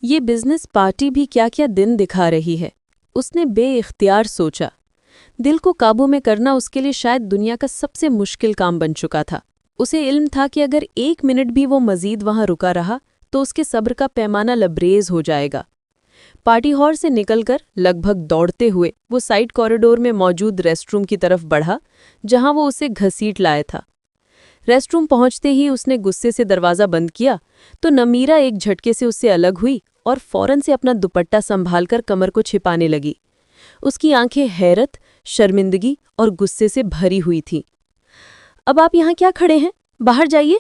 ये business party भी क्या क्या दिन दिखा रही है। उसने बेइख्तियार सोचा। दिल को काबू में करना उसके लिए शायद दुनिया का सबसे मुश्किल काम बन चुका था। उसे इल्म था कि अगर 1 मिनट भी वो मजीद वहां रुका रहा तो उसके सब्र का पैमाना लबरेज हो जाएगा। पार्टी हॉल से निकलकर लगभग दौड़ते हुए वो साइड कॉरिडोर में मौजूद रेस्टरूम की तरफ बढ़ा, जहां वो उसे घसीट लाया था। रेस्टरूम पहुंचते ही उसने गुस्से से दरवाज़ा बंद किया तो नमीरा एक झटके से उससे अलग हुई और फौरन से अपना दुपट्टा संभालकर कमर को छिपाने लगी। उसकी आंखें हैरत, शर्मिंदगी और गुस्से से भरी हुई थीं। अब आप यहाँ क्या खड़े हैं? बाहर जाइए।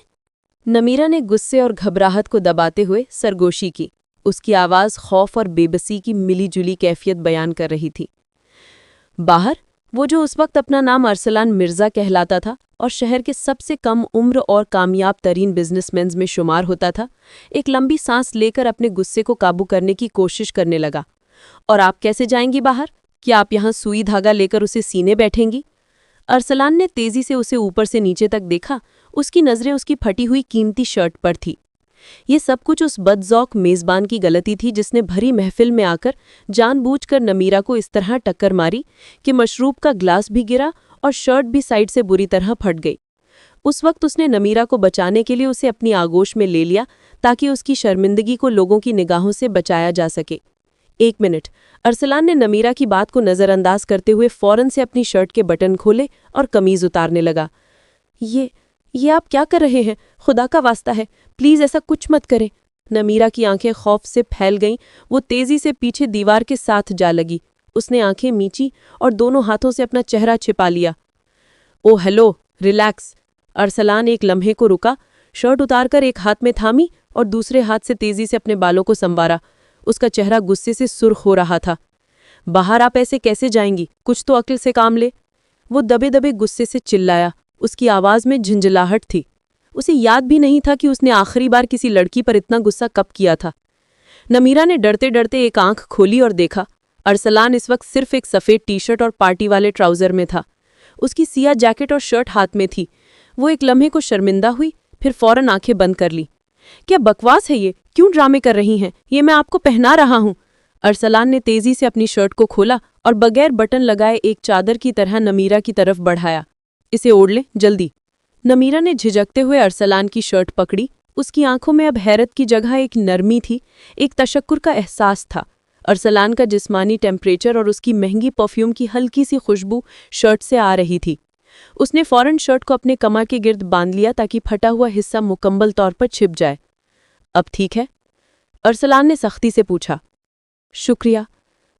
नमीरा ने गुस्से और घबराहट को दबाते हुए सरगोशी की। उसकी आवाज़ खौफ और बेबसी की मिली-जुली कैफियत बयान कर रही थी। बाहर वो जो उस वक्त अपना नाम अरसलान मिर्ज़ा कहलाता था और शहर के सबसे कम उम्र और कामयाब तरीन बिजनेसमैन में शुमार होता था, एक लंबी सांस लेकर अपने गुस्से को काबू करने की कोशिश करने लगा। और आप कैसे जाएंगी बाहर? क्या आप यहाँ सुई धागा लेकर उसे सीने बैठेंगी? अरसलान ने तेजी से उसे ऊपर से नीचे तक देखा। उसकी नज़रें उसकी फटी हुई कीमती शर्ट पर थी। ये सब कुछ उस बदज़ौक मेज़बान की गलती थी जिसने भरी महफिल में आकर जानबूझकर नमीरा को इस तरह टक्कर मारी कि मशरूब का ग्लास भी गिरा और शर्ट भी साइड से बुरी तरह फट गई। उस वक्त उसने नमीरा को बचाने के लिए उसे अपनी आगोश में ले लिया ताकि उसकी शर्मिंदगी को लोगों की निगाहों से बचाया जा सके। 1 मिनट। अरसलान ने नमीरा की बात को नज़रअंदाज करते हुए फौरन से अपनी शर्ट के बटन खोले और कमीज उतारने लगा। ये आप क्या कर रहे हैं? खुदा का वास्ता है, प्लीज़ ऐसा कुछ मत करें। नमीरा की आंखें खौफ से फैल गईं। वो तेजी से पीछे दीवार के साथ जा लगी। उसने आंखें मींची और दोनों हाथों से अपना चेहरा छिपा लिया। ओ हेलो, रिलैक्स। अरसलान एक लम्हे को रुका, शर्ट उतारकर एक हाथ में थामी और दूसरे हाथ से तेजी से अपने बालों को संवारा। उसका चेहरा गुस्से से सुर्ख हो रहा था। बाहर आप ऐसे कैसे जाएंगी? कुछ तो अक्ल से काम ले। वो दबे दबे गुस्से से चिल्लाया। उसकी आवाज़ में झंझलाहट थी। उसे याद भी नहीं था कि उसने आखिरी बार किसी लड़की पर इतना गुस्सा कब किया था। नमीरा ने डरते डरते एक आंख खोली और देखा। अरसलान इस वक्त सिर्फ एक सफ़ेद टी शर्ट और पार्टी वाले ट्राउज़र में था। उसकी सिया जैकेट और शर्ट हाथ में थी। वो एक लम्हे को शर्मिंदा हुई, फिर फौरन आंखें बंद कर ली। क्या बकवास है ये? क्यों ड्रामे कर रही हैं? ये मैं आपको पहना रहा हूँ। अरसलान ने तेजी से अपनी शर्ट को खोला और बगैर बटन लगाए एक चादर की तरह नमीरा की तरफ बढ़ाया। इसे ओढ़ लें, जल्दी। नमीरा ने झिझकते हुए अरसलान की शर्ट पकड़ी। उसकी आंखों में अब हैरत की जगह एक नरमी थी, एक तशक्कुर का एहसास था। अरसलान का जिस्मानी टेम्परेचर और उसकी महंगी परफ्यूम की हल्की सी खुशबू शर्ट से आ रही थी। उसने फौरन शर्ट को अपने कमर के गिर्द बांध लिया ताकि फटा हुआ हिस्सा मुकम्मल तौर पर छिप जाए। अब ठीक है? अरसलान ने सख्ती से पूछा। शुक्रिया।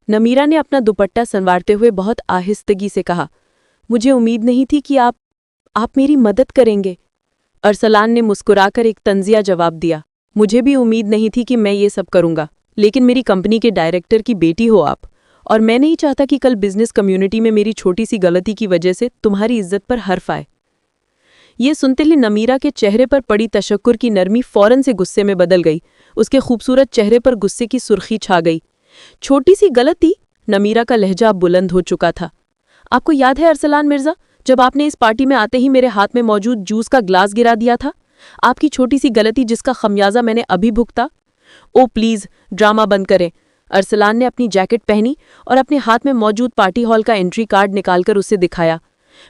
नमीरा ने अपना दुपट्टा संवारते हुए बहुत आहिस्तगी से कहा। मुझे उम्मीद नहीं थी कि आप मेरी मदद करेंगे। अरसलान ने मुस्कुराकर एक तंजिया जवाब दिया। मुझे भी उम्मीद नहीं थी कि मैं ये सब करूंगा, लेकिन मेरी कंपनी के डायरेक्टर की बेटी हो आप, और मैं नहीं चाहता कि कल बिजनेस कम्युनिटी में मेरी छोटी सी गलती की वजह से तुम्हारी इज्जत पर हर्फ आए। ये सुनते ही नमीरा के चेहरे पर पड़ी तशक्कुर की नरमी फौरन से गुस्से में बदल गई। उसके खूबसूरत चेहरे पर गुस्से की सुर्खी छा गई। छोटी सी गलती? नमीरा का लहजा बुलंद हो चुका था। आपको याद है अरसलान मिर्ज़ा, जब आपने इस पार्टी में आते ही मेरे हाथ में मौजूद जूस का ग्लास गिरा दिया था? आपकी छोटी सी गलती जिसका खमियाजा मैंने अभी भुगता। ओ प्लीज़, ड्रामा बंद करें। अरसलान ने अपनी जैकेट पहनी और अपने हाथ में मौजूद पार्टी हॉल का एंट्री कार्ड निकालकर उसे दिखाया।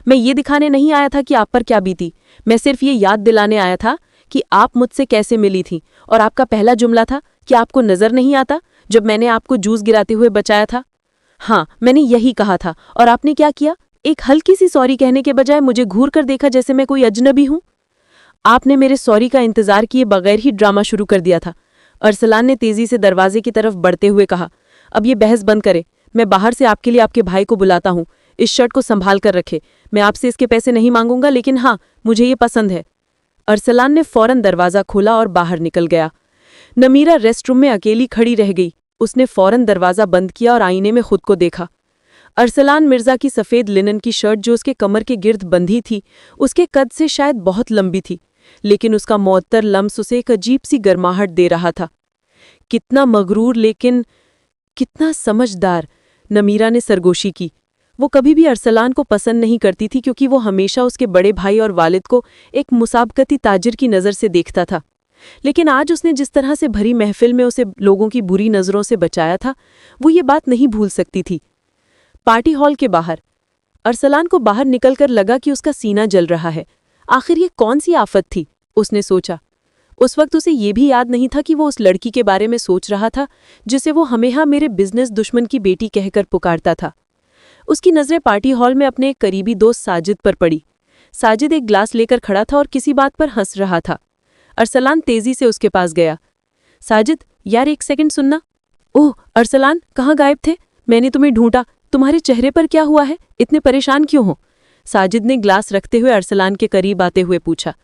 मैं ये दिखाने नहीं आया था कि आप पर क्या बीती। मैं सिर्फ ये याद दिलाने आया था कि आप मुझसे कैसे मिली थी। और आपका पहला जुमला था कि आपको नज़र नहीं आता जब मैंने आपको जूस गिराते हुए बचाया था। हाँ, मैंने यही कहा था। और आपने क्या किया? एक हल्की सी सॉरी कहने के बजाय मुझे घूर कर देखा जैसे मैं कोई अजनबी हूं। आपने मेरे सॉरी का इंतजार किए बगैर ही ड्रामा शुरू कर दिया था। अरसलान ने तेजी से दरवाजे की तरफ बढ़ते हुए कहा। अब ये बहस बंद करें। मैं बाहर से आपके लिए आपके भाई को बुलाता हूँ। इस शर्ट को संभाल कर रखे। मैं आपसे इसके पैसे नहीं मांगूंगा, लेकिन हाँ, मुझे ये पसंद है। अरसलान ने फौरन दरवाज़ा खोला और बाहर निकल गया। नमीरा रेस्टरूम में अकेली खड़ी रह गई। उसने फौरन दरवाज़ा बंद किया और आईने में खुद को देखा। अरसलान मिर्ज़ा की सफ़ेद लिनन की शर्ट जो उसके कमर के गिर्द बंधी थी, उसके कद से शायद बहुत लंबी थी, लेकिन उसका मुअत्तर लम्स उसे एक अजीब सी गर्माहट दे रहा था। कितना मगरूर, लेकिन कितना समझदार। नमीरा ने सरगोशी की। वो कभी भी अरसलान को पसंद नहीं करती थी क्योंकि वो हमेशा उसके बड़े भाई और वालिद को एक मुसाबकती ताजिर की नज़र से देखता था। लेकिन आज उसने जिस तरह से भरी महफिल में उसे लोगों की बुरी नज़रों से बचाया था, वो ये बात नहीं भूल सकती थी। पार्टी हॉल के बाहर अरसलान को बाहर निकलकर लगा कि उसका सीना जल रहा है। आखिर ये कौन सी आफत थी, उसने सोचा। उस वक्त उसे ये भी याद नहीं था कि वो उस लड़की के बारे में सोच रहा था जिसे वो हमेशा मेरे बिजनेस दुश्मन की बेटी कहकर पुकारता था। उसकी नज़रें पार्टी हॉल में अपने एक करीबी दोस्त साजिद पर पड़ी। साजिद एक ग्लास लेकर खड़ा था और किसी बात पर हंस रहा था। अरसलान तेजी से उसके पास गया। साजिद, यार एक सेकंड सुनना। ओह अरसलान, कहाँ गायब थे? मैंने तुम्हें ढूंढा। तुम्हारे चेहरे पर क्या हुआ है? इतने परेशान क्यों हो? साजिद ने ग्लास रखते हुए अरसलान के करीब आते हुए पूछा।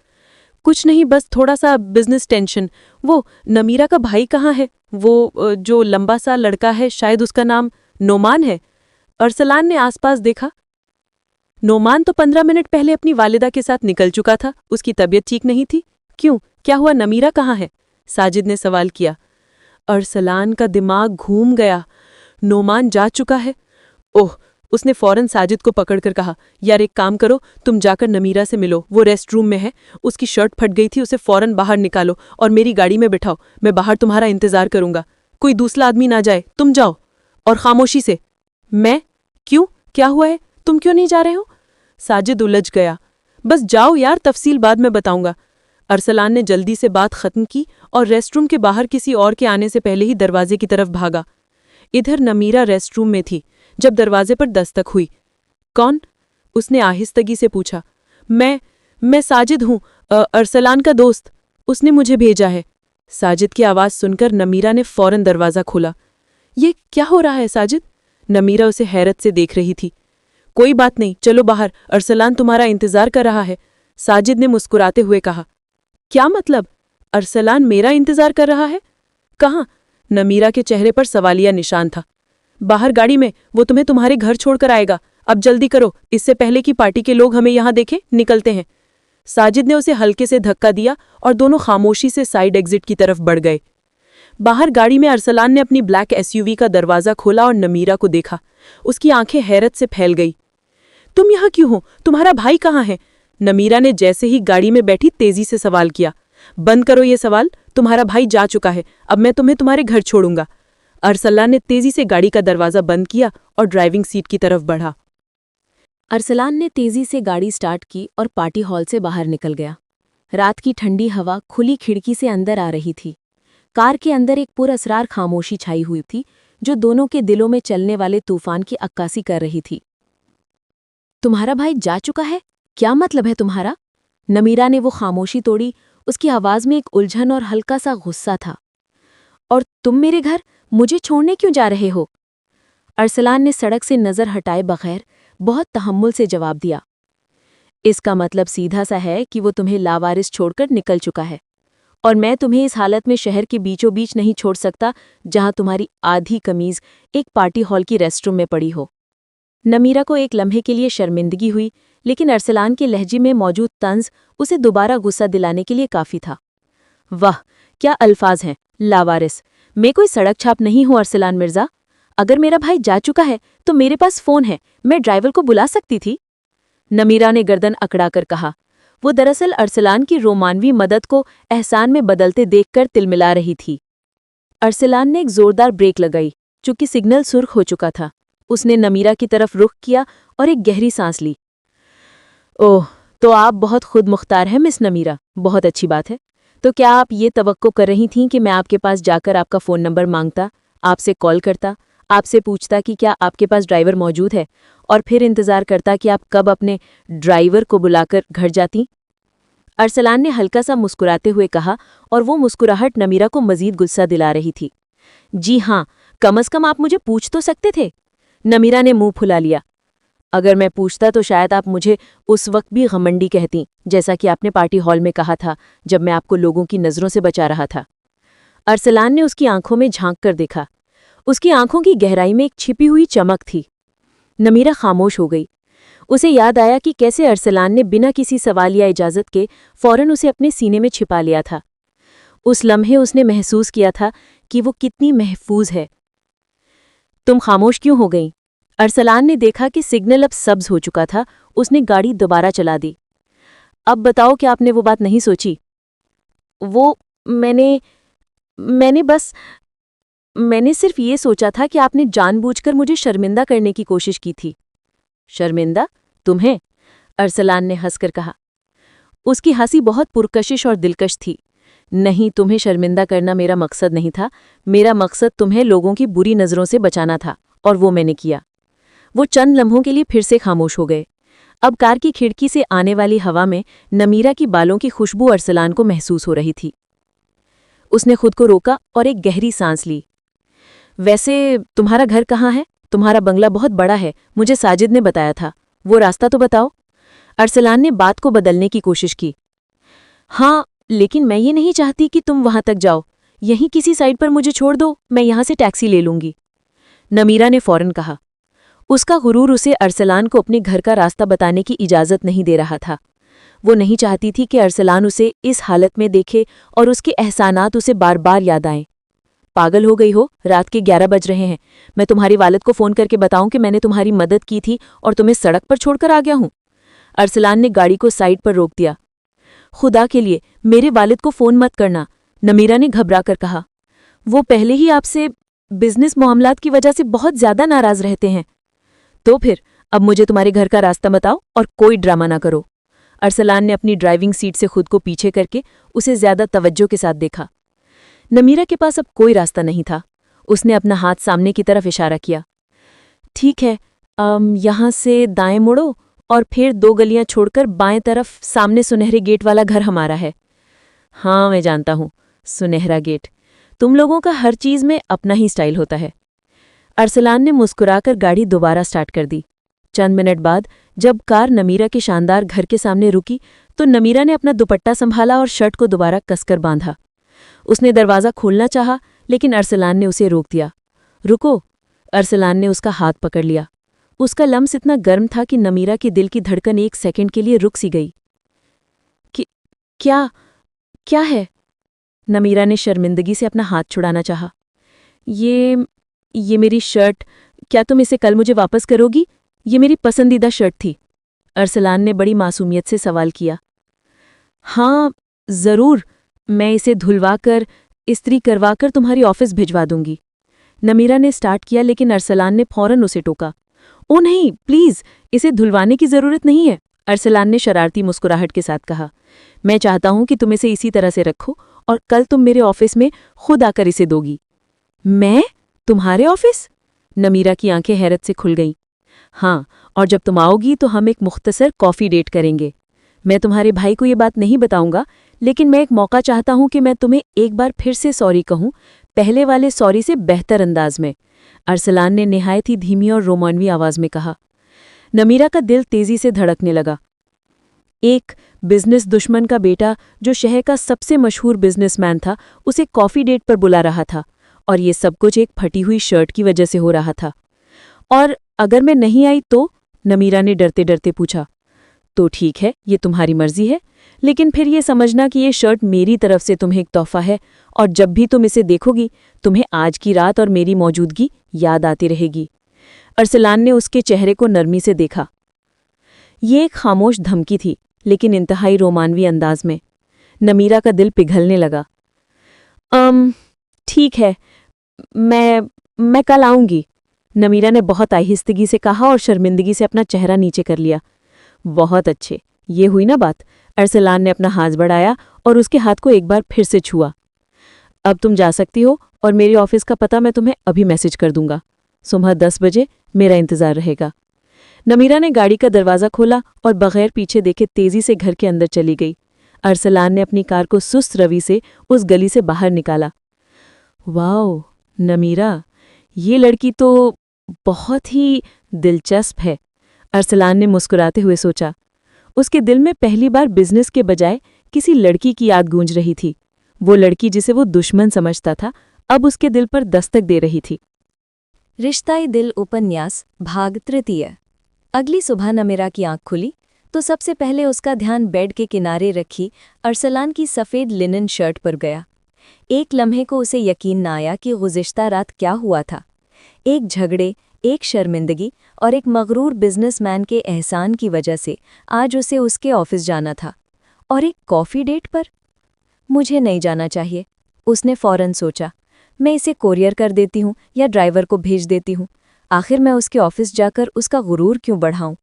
कुछ नहीं, बस थोड़ा सा बिजनेस टेंशन। वो नमीरा का भाई कहाँ है? वो जो लंबा सा लड़का है, शायद उसका नाम नोमान है। अरसलान ने आसपास देखा। नोमान तो 15 मिनट पहले अपनी वालिदा के साथ निकल चुका था। उसकी तबीयत ठीक नहीं थी। क्यों, क्या हुआ? नमीरा कहाँ है? साजिद ने सवाल किया। अरसलान का दिमाग घूम गया। नोमान जा चुका है? ओह, उसने फौरन साजिद को पकड़कर कहा, यार एक काम करो, तुम जाकर नमीरा से मिलो। वो रेस्ट रूम में है। उसकी शर्ट फट गई थी, उसे फौरन बाहर निकालो और मेरी गाड़ी में बिठाओ। मैं बाहर तुम्हारा इंतजार करूंगा। कोई दूसरा आदमी ना जाए, तुम जाओ और खामोशी से। मैं? क्यों, क्या हुआ है? तुम क्यों नहीं जा रहे हो? साजिद उलझ गया। बस जाओ यार, तफसील बाद में बताऊंगा। अरसलान ने जल्दी से बात खत्म की और रेस्टरूम के बाहर किसी और के आने से पहले ही दरवाजे की तरफ भागा। इधर नमीरा रेस्टरूम में थी जब दरवाजे पर दस्तक हुई। कौन? उसने आहिस्तगी से पूछा। मैं साजिद हूँ, अरसलान का दोस्त। उसने मुझे भेजा है। साजिद की आवाज़ सुनकर नमीरा ने फौरन दरवाज़ा खोला। ये क्या हो रहा है साजिद? नमीरा उसे हैरत से देख रही थी। कोई बात नहीं, चलो बाहर, अरसलान तुम्हारा इंतजार कर रहा है, साजिद ने मुस्कुराते हुए कहा। क्या मतलब? अरसलान मेरा इंतजार कर रहा है? कहाँ? नमीरा के चेहरे पर सवालिया निशान था। बाहर गाड़ी में, वो तुम्हें तुम्हारे घर छोड़कर आएगा। अब जल्दी करो, इससे पहले कि पार्टी के लोग हमें यहां देखें, निकलते हैं। साजिद ने उसे हल्के से धक्का दिया और दोनों खामोशी से साइड एग्जिट की तरफ बढ़ गए। बाहर गाड़ी में अरसलान ने अपनी ब्लैक एसयूवी का दरवाजा खोला और नमीरा को देखा। उसकी आंखें हैरत से फैल गई। तुम यहाँ क्यों हो? तुम्हारा भाई कहाँ है? नमीरा ने जैसे ही गाड़ी में बैठी तेजी से सवाल किया। बंद करो ये सवाल, तुम्हारा भाई जा चुका है। अब मैं तुम्हें तुम्हारे घर छोड़ूंगा। अरसलान ने तेजी से गाड़ी का दरवाजा बंद किया और ड्राइविंग सीट की तरफ बढ़ा। अरसलान ने तेजी से गाड़ी स्टार्ट की और पार्टी हॉल से बाहर निकल गया। रात की ठंडी हवा खुली खिड़की से अंदर आ रही थी। कार के अंदर एक पुरअसरार खामोशी छाई हुई थी जो दोनों के दिलों में चलने वाले तूफान की अक्कासी कर रही थी। तुम्हारा भाई जा चुका है? क्या मतलब है तुम्हारा? नमीरा ने वो खामोशी तोड़ी। उसकी आवाज में एक उलझन और हल्का सा गुस्सा था। और तुम मेरे घर मुझे छोड़ने क्यों जा रहे हो? अरसलान ने सड़क से नजर हटाए बगैर बहुत तहम्मुल से जवाब दिया। इसका मतलब सीधा सा है कि वो तुम्हें लावारिस छोड़कर निकल चुका है और मैं तुम्हें इस हालत में शहर के बीचों बीच नहीं छोड़ सकता जहां तुम्हारी आधी कमीज एक पार्टी हॉल की रेस्टरूम में पड़ी हो। नमीरा को एक लम्हे के लिए शर्मिंदगी हुई, लेकिन अरसलान के लहजे में मौजूद तंज उसे दोबारा गुस्सा दिलाने के लिए काफी था। वाह, क्या अल्फाज हैं! लावारिस! मैं कोई सड़क छाप नहीं हूं अरसलान मिर्जा। अगर मेरा भाई जा चुका है तो मेरे पास फोन है, मैं ड्राइवर को बुला सकती थी। नमीरा ने गर्दन अकड़ाकर कहा। वो दरअसल अरसलान की रोमानवी मदद को एहसान में बदलते देखकर तिलमिला रही थी। अरसलान ने एक जोरदार ब्रेक लगाई, चूंकि सिग्नल सुर्ख हो चुका था। उसने नमीरा की तरफ रुख किया और एक गहरी सांस ली। ओह, तो आप बहुत खुद मुख्तार हैं मिस नमीरा। बहुत अच्छी बात है। तो क्या आप ये तवक्को कर रही थीं कि मैं आपके पास जाकर आपका फ़ोन नंबर मांगता, आपसे कॉल करता, आपसे पूछता कि क्या आपके पास ड्राइवर मौजूद है और फिर इंतज़ार करता कि आप कब अपने ड्राइवर को बुलाकर घर जाती? अरसलान ने हल्का सा मुस्कुराते हुए कहा और वो मुस्कुराहट नमीरा को मज़ीद गुस्सा दिला रही थी। जी हाँ, कम अज़ कम आप मुझे पूछ तो सकते थे। नमीरा ने मुंह फुला लिया। अगर मैं पूछता तो शायद आप मुझे उस वक्त भी घमंडी कहती, जैसा कि आपने पार्टी हॉल में कहा था जब मैं आपको लोगों की नज़रों से बचा रहा था। अरसलान ने उसकी आंखों में झांक कर देखा। उसकी आंखों की गहराई में एक छिपी हुई चमक थी। नमीरा खामोश हो गई। उसे याद आया कि कैसे अरसलान ने बिना किसी सवाल या इजाज़त के फौरन उसे अपने सीने में छिपा लिया था। उस लम्हे उसने महसूस किया था कि वो कितनी महफूज है। तुम खामोश क्यों हो गई? अरसलान ने देखा कि सिग्नल अब सब्ज हो चुका था। उसने गाड़ी दोबारा चला दी। अब बताओ कि आपने वो बात नहीं सोची? वो मैंने मैंने बस मैंने सिर्फ ये सोचा था कि आपने जानबूझकर मुझे शर्मिंदा करने की कोशिश की थी। शर्मिंदा? तुम्हें? अरसलान ने हंसकर कहा। उसकी हंसी बहुत पुरकशिश और दिलकश थी। नहीं, तुम्हें शर्मिंदा करना मेरा मकसद नहीं था। मेरा मकसद तुम्हें लोगों की बुरी नज़रों से बचाना था, और वो मैंने किया। वो चंद लम्हों के लिए फिर से खामोश हो गए। अब कार की खिड़की से आने वाली हवा में नमीरा की बालों की खुशबू अरसलान को महसूस हो रही थी। उसने खुद को रोका और एक गहरी सांस ली। वैसे तुम्हारा घर कहाँ है? तुम्हारा बंगला बहुत बड़ा है, मुझे साजिद ने बताया था। वो रास्ता तो बताओ। अरसलान ने बात को बदलने की कोशिश की। हाँ, लेकिन मैं ये नहीं चाहती कि तुम वहां तक जाओ। यहीं किसी साइड पर मुझे छोड़ दो, मैं यहां से टैक्सी ले लूंगी। नमीरा ने फौरन कहा। उसका गुरूर उसे अरसलान को अपने घर का रास्ता बताने की इजाज़त नहीं दे रहा था। वो नहीं चाहती थी कि अरसलान उसे इस हालत में देखे और उसके एहसानात उसे बार बार याद आएं। पागल हो गई हो? रात के 11 बज रहे हैं। मैं तुम्हारी वालिद को फ़ोन करके बताऊं कि मैंने तुम्हारी मदद की थी और तुम्हें सड़क पर छोड़कर आ गया हूं? अरसलान ने गाड़ी को साइड पर रोक दिया। खुदा के लिए मेरे वालिद को फ़ोन मत करना, नमीरा ने घबराकर कहा। वो पहले ही आपसे बिजनेस मामलात की वजह से बहुत ज़्यादा नाराज़ रहते हैं। तो फिर अब मुझे तुम्हारे घर का रास्ता बताओ और कोई ड्रामा ना करो। अरसलान ने अपनी ड्राइविंग सीट से खुद को पीछे करके उसे ज्यादा तवज्जो के साथ देखा। नमीरा के पास अब कोई रास्ता नहीं था। उसने अपना हाथ सामने की तरफ इशारा किया। ठीक है, यहाँ से दाएं मुड़ो और फिर 2 गलियां छोड़कर बाएं तरफ सामने सुनहरे गेट वाला घर हमारा है। हाँ, मैं जानता हूँ, सुनहरा गेट। तुम लोगों का हर चीज़ में अपना ही स्टाइल होता है। अरसलान ने मुस्कुराकर गाड़ी दोबारा स्टार्ट कर दी। चंद मिनट बाद जब कार नमीरा के शानदार घर के सामने रुकी तो नमीरा ने अपना दुपट्टा संभाला और शर्ट को दोबारा कसकर बांधा। उसने दरवाज़ा खोलना चाहा, लेकिन अरसलान ने उसे रोक दिया। रुको। अरसलान ने उसका हाथ पकड़ लिया। उसका लम्स इतना गर्म था कि नमीरा के दिल की धड़कन 1 सेकंड के लिए रुक सी गई। क्या क्या है? नमीरा ने शर्मिंदगी से अपना हाथ छुड़ाना चाहा। ये मेरी शर्ट, क्या तुम इसे कल मुझे वापस करोगी? ये मेरी पसंदीदा शर्ट थी। अरसलान ने बड़ी मासूमियत से सवाल किया। हाँ, ज़रूर, मैं इसे धुलवाकर, इस्त्री करवाकर तुम्हारी ऑफिस भिजवा दूंगी। नमीरा ने स्टार्ट किया, लेकिन अरसलान ने फौरन उसे टोका। ओ नहीं, प्लीज़, इसे धुलवाने की ज़रूरत नहीं है, अरसलान ने शरारती मुस्कुराहट के साथ कहा। मैं चाहता हूं कि तुम इसे इसी तरह से रखो और कल तुम मेरे ऑफिस में खुद आकर इसे दोगी। मैं? तुम्हारे ऑफिस? नमीरा की आंखें हैरत से खुल गईं। हाँ, और जब तुम आओगी तो हम एक मुख्तसर कॉफ़ी डेट करेंगे। मैं तुम्हारे भाई को ये बात नहीं बताऊंगा, लेकिन मैं एक मौका चाहता हूं कि मैं तुम्हें एक बार फिर से सॉरी कहूं, पहले वाले सॉरी से बेहतर अंदाज में, अरसलान ने निहायत ही धीमी और रोमानवी आवाज में कहा। नमीरा का दिल तेजी से धड़कने लगा। एक बिजनेस दुश्मन का बेटा जो शहर का सबसे मशहूर बिजनेसमैन था, उसे कॉफ़ी डेट पर बुला रहा था, और ये सब कुछ एक फटी हुई शर्ट की वजह से हो रहा था। और अगर मैं नहीं आई तो? नमीरा ने डरते डरते पूछा। तो ठीक है, ये तुम्हारी मर्जी है, लेकिन फिर ये समझना कि ये शर्ट मेरी तरफ से तुम्हें एक तोहफा है, और जब भी तुम इसे देखोगी तुम्हें आज की रात और मेरी मौजूदगी याद आती रहेगी। अरसलान ने उसके चेहरे को नरमी से देखा। ये एक खामोश धमकी थी, लेकिन इंतहाई रोमानवी अंदाज में। नमीरा का दिल पिघलने लगा। ठीक है, मैं कल आऊंगी, नमीरा ने बहुत आहिस्तगी से कहा और शर्मिंदगी से अपना चेहरा नीचे कर लिया। बहुत अच्छे, ये हुई ना बात। अरसलान ने अपना हाथ बढ़ाया और उसके हाथ को एक बार फिर से छुआ। अब तुम जा सकती हो, और मेरे ऑफिस का पता मैं तुम्हें अभी मैसेज कर दूंगा। सुबह 10 बजे मेरा इंतजार रहेगा। नमीरा ने गाड़ी का दरवाज़ा खोला और बगैर पीछे देखे तेजी से घर के अंदर चली गई। अरसलान ने अपनी कार को सुस्त रवि से उस गली से बाहर निकाला। वाओ नमीरा, ये लड़की तो बहुत ही दिलचस्प है, अरसलान ने मुस्कुराते हुए सोचा। उसके दिल में पहली बार बिजनेस के बजाय किसी लड़की की याद गूंज रही थी। वो लड़की जिसे वो दुश्मन समझता था, अब उसके दिल पर दस्तक दे रही थी। रिश्ताए दिल उपन्यास भाग 3। अगली सुबह नमीरा की आंख खुली तो सबसे पहले उसका ध्यान बेड के किनारे रखी अरसलान की सफ़ेद लिनन शर्ट पर गया। एक लम्हे को उसे यकीन न आया कि गुज़िश्ता रात क्या हुआ था। एक झगड़े, एक शर्मिंदगी और एक मगरूर बिजनेसमैन के एहसान की वजह से आज उसे उसके ऑफिस जाना था, और एक कॉफ़ी डेट पर। मुझे नहीं जाना चाहिए। उसने फौरन सोचा, मैं इसे कोरियर कर देती हूँ या ड्राइवर को भेज देती हूँ। आखिर मैं उसके ऑफिस जाकर उसका गुरूर क्यों बढ़ाऊं?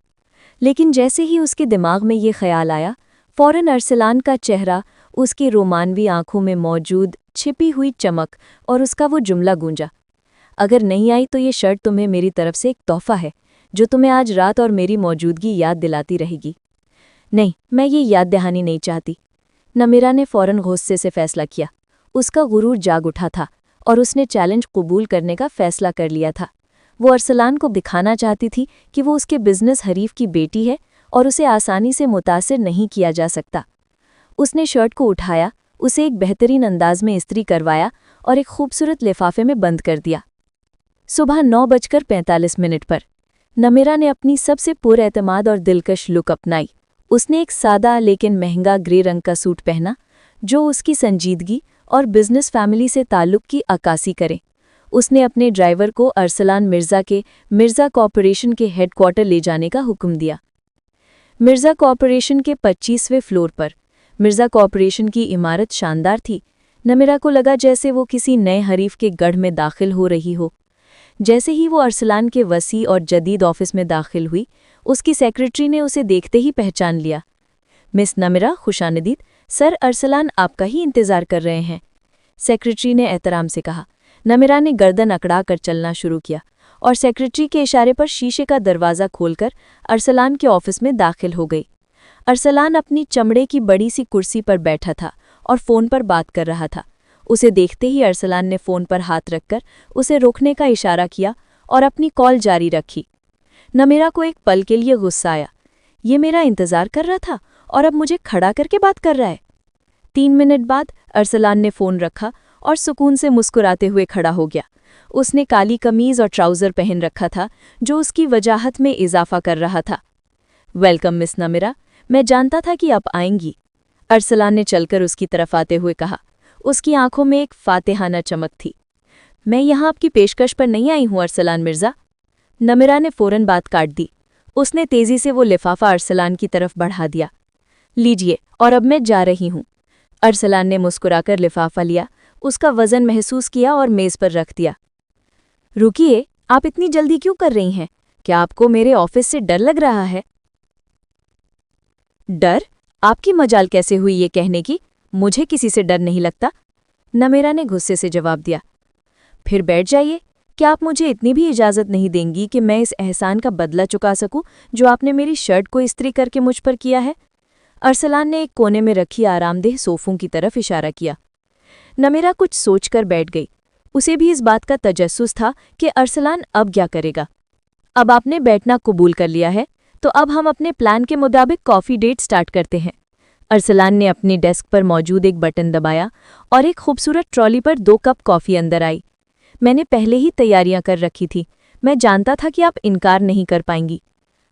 लेकिन जैसे ही उसके दिमाग में ये ख्याल आया, फौरन अरसलान का चेहरा, उसकी रोमानवी आंखों में मौजूद छिपी हुई चमक और उसका वो जुमला गूंजा, अगर नहीं आई तो ये शर्ट तुम्हें मेरी तरफ से एक तोहफा है जो तुम्हें आज रात और मेरी मौजूदगी याद दिलाती रहेगी। नहीं, मैं ये याद दहानी नहीं चाहती। नमीरा ने फौरन गुस्से से फैसला किया। उसका गुरूर जाग उठा था और उसने चैलेंज कबूल करने का फैसला कर लिया था। वो अरसलान को दिखाना चाहती थी कि वो उसके बिजनेस हरीफ की बेटी है और उसे आसानी से मुतासिर नहीं किया जा सकता। उसने शर्ट को उठाया, उसे एक बेहतरीन अंदाज में इस्त्री करवाया और एक खूबसूरत लिफाफे में बंद कर दिया। सुबह 9:45 पर नमीरा ने अपनी सबसे पुरएतमाद और दिलकश लुक अपनाई। उसने एक सादा लेकिन महंगा ग्रे रंग का सूट पहना जो उसकी संजीदगी और बिजनेस फैमिली से ताल्लुक की अक्कासी करे। उसने अपने ड्राइवर को अरसलान मिर्ज़ा के मिर्ज़ा कॉरपोरेशन के हेडक्वार्टर ले जाने का हुक्म दिया। मिर्ज़ा कॉरपोरेशन के 25वें फ्लोर पर मिर्ज़ा कॉरपोरेशन की इमारत शानदार थी। नमीरा को लगा जैसे वो किसी नए हरीफ के गढ़ में दाखिल हो रही हो। जैसे ही वो अरसलान के वसी और जदीद ऑफिस में दाखिल हुई, उसकी सेक्रेटरी ने उसे देखते ही पहचान लिया। मिस नमीरा, खुशानदीद, सर अरसलान आपका ही इंतज़ार कर रहे हैं, सेक्रेटरी ने एहतराम से कहा। नमीरा ने गर्दन अकड़ा कर चलना शुरू किया और सेक्रेटरी के इशारे पर शीशे का दरवाज़ा खोलकर अरसलान के ऑफिस में दाखिल हो गई। अरसलान अपनी चमड़े की बड़ी सी कुर्सी पर बैठा था और फ़ोन पर बात कर रहा था। उसे देखते ही अरसलान ने फ़ोन पर हाथ रखकर उसे रोकने का इशारा किया और अपनी कॉल जारी रखी। नमीरा को एक पल के लिए गुस्सा आया। ये मेरा इंतज़ार कर रहा था और अब मुझे खड़ा करके बात कर रहा है। 3 मिनट बाद अरसलान ने फ़ोन रखा और सुकून से मुस्कुराते हुए खड़ा हो गया। उसने काली कमीज़ और ट्राउज़र पहन रखा था जो उसकी वजाहत में इजाफा कर रहा था। वेलकम मिस नमीरा, मैं जानता था कि आप आएंगी, अरसलान ने चलकर उसकी तरफ आते हुए कहा। उसकी आंखों में एक फातिहाना चमक थी। मैं यहाँ आपकी पेशकश पर नहीं आई हूँ अरसलान मिर्ज़ा। नमीरा ने फ़ौरन बात काट दी। उसने तेज़ी से वो लिफाफा अरसलान की तरफ बढ़ा दिया। लीजिए, और अब मैं जा रही हूँ। अरसलान ने मुस्कुराकर लिफाफा लिया, उसका वज़न महसूस किया और मेज़ पर रख दिया। रुकिए, आप इतनी जल्दी क्यों कर रही हैं? क्या आपको मेरे ऑफिस से डर लग रहा है? डर? आपकी मजाल कैसे हुई ये कहने की? मुझे किसी से डर नहीं लगता, नमीरा ने गुस्से से जवाब दिया। फिर बैठ जाइए। क्या आप मुझे इतनी भी इजाज़त नहीं देंगी कि मैं इस एहसान का बदला चुका सकूं जो आपने मेरी शर्ट को इस्त्री करके मुझ पर किया है? अरसलान ने एक कोने में रखी आरामदेह सोफों की तरफ इशारा किया। नमीरा कुछ सोचकर बैठ गई। उसे भी इस बात का तजस्सुस था कि अरसलान अब क्या करेगा। अब आपने बैठना कबूल कर लिया है, तो अब हम अपने प्लान के मुताबिक कॉफ़ी डेट स्टार्ट करते हैं। अरसलान ने अपनी डेस्क पर मौजूद एक बटन दबाया और एक खूबसूरत ट्रॉली पर 2 कप कॉफ़ी अंदर आई। मैंने पहले ही तैयारियां कर रखी थी, मैं जानता था कि आप इनकार नहीं कर पाएंगी।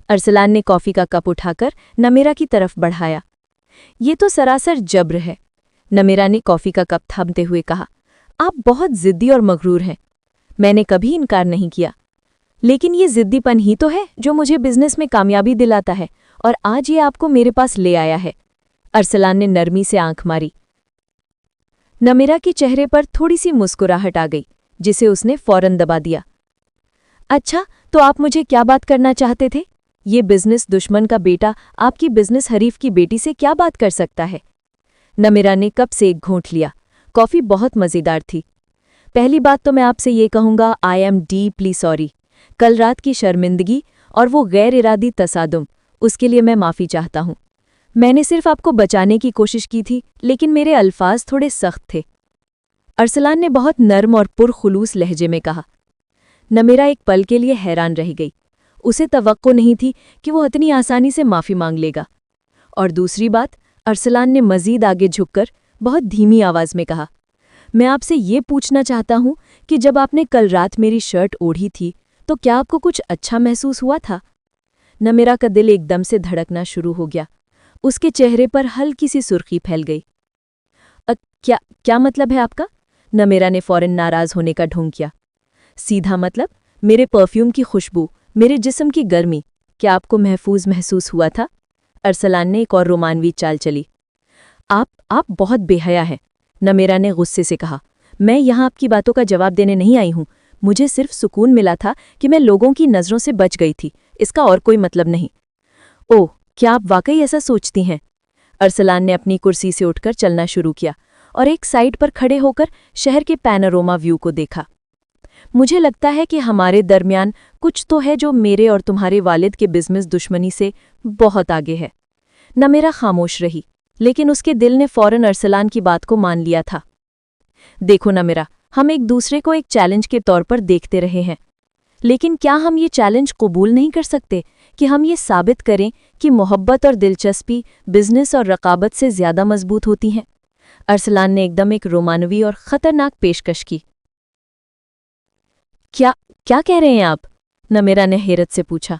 अरसलान ने कॉफ़ी का कप उठाकर नमीरा की तरफ बढ़ाया। ये तो सरासर जब्र है, नमीरा ने कॉफ़ी का कप थामते हुए कहा। आप बहुत ज़िद्दी और मगरूर हैं। मैंने कभी इनकार नहीं किया, लेकिन ये ज़िद्दीपन ही तो है जो मुझे बिजनेस में कामयाबी दिलाता है और आज ये आपको मेरे पास ले आया है। अरसलान ने नरमी से आंख मारी। नमीरा के चेहरे पर थोड़ी सी मुस्कुराहट आ गई, जिसे उसने फौरन दबा दिया। अच्छा, तो आप मुझे क्या बात करना चाहते थे? ये बिजनेस दुश्मन का बेटा आपकी बिजनेस हरीफ की बेटी से क्या बात कर सकता है? नमीरा ने कप से एक घूंट लिया। कॉफ़ी बहुत मज़ेदार थी। पहली बात तो मैं आपसे ये कहूँगा, आई एम डीपली सॉरी। कल रात की शर्मिंदगी और वो गैर इरादी तसादुम, उसके लिए मैं माफ़ी चाहता हूँ। मैंने सिर्फ आपको बचाने की कोशिश की थी, लेकिन मेरे अल्फाज थोड़े सख्त थे, अरसलान ने बहुत नर्म और पुरखुलूस लहजे में कहा। नमीरा एक पल के लिए हैरान रह गई। उसे तवक्को नहीं थी कि वो इतनी आसानी से माफ़ी मांग लेगा। और दूसरी बात, अरसलान ने मज़ीद आगे झुककर बहुत धीमी आवाज़ में कहा, मैं आपसे ये पूछना चाहता हूँ कि जब आपने कल रात मेरी शर्ट ओढ़ी थी तो क्या आपको कुछ अच्छा महसूस हुआ था? नमीरा का दिल एकदम से धड़कना शुरू हो गया। उसके चेहरे पर हल्की सी सुर्खी फैल गई। क्या मतलब है आपका? नमीरा ने फौरन नाराज़ होने का ढोंग किया। सीधा मतलब, मेरे परफ्यूम की खुशबू, मेरे जिस्म की गर्मी, क्या आपको महफूज महसूस हुआ था? अरसलान ने एक और रोमानवी चाल चली। आप बहुत बेहया है, नमेरा ने गुस्से से कहा। मैं यहाँ आपकी बातों का जवाब देने नहीं आई हूँ। मुझे सिर्फ सुकून मिला था कि मैं लोगों की नज़रों से बच गई थी, इसका और कोई मतलब नहीं। ओह, क्या आप वाकई ऐसा सोचती हैं? अरसलान ने अपनी कुर्सी से उठकर चलना शुरू किया और एक साइड पर खड़े होकर शहर के पैनोरामा व्यू को देखा। मुझे लगता है कि हमारे दरमियान कुछ तो है जो मेरे और तुम्हारे वालिद के बिजनेस दुश्मनी से बहुत आगे है। नमेरा खामोश रही, लेकिन उसके दिल ने फौरन अरसलान की बात को मान लिया था। देखो नमेरा, हम एक दूसरे को एक चैलेंज के तौर पर देखते रहे हैं, लेकिन क्या हम ये चैलेंज कबूल नहीं कर सकते कि हम ये साबित करें कि मोहब्बत और दिलचस्पी बिजनेस और रकाबत से ज्यादा मजबूत होती हैं? अरसलान ने एकदम एक रोमानवी और खतरनाक पेशकश की। क्या क्या कह रहे हैं आप? नमेरा ने हैरत से पूछा।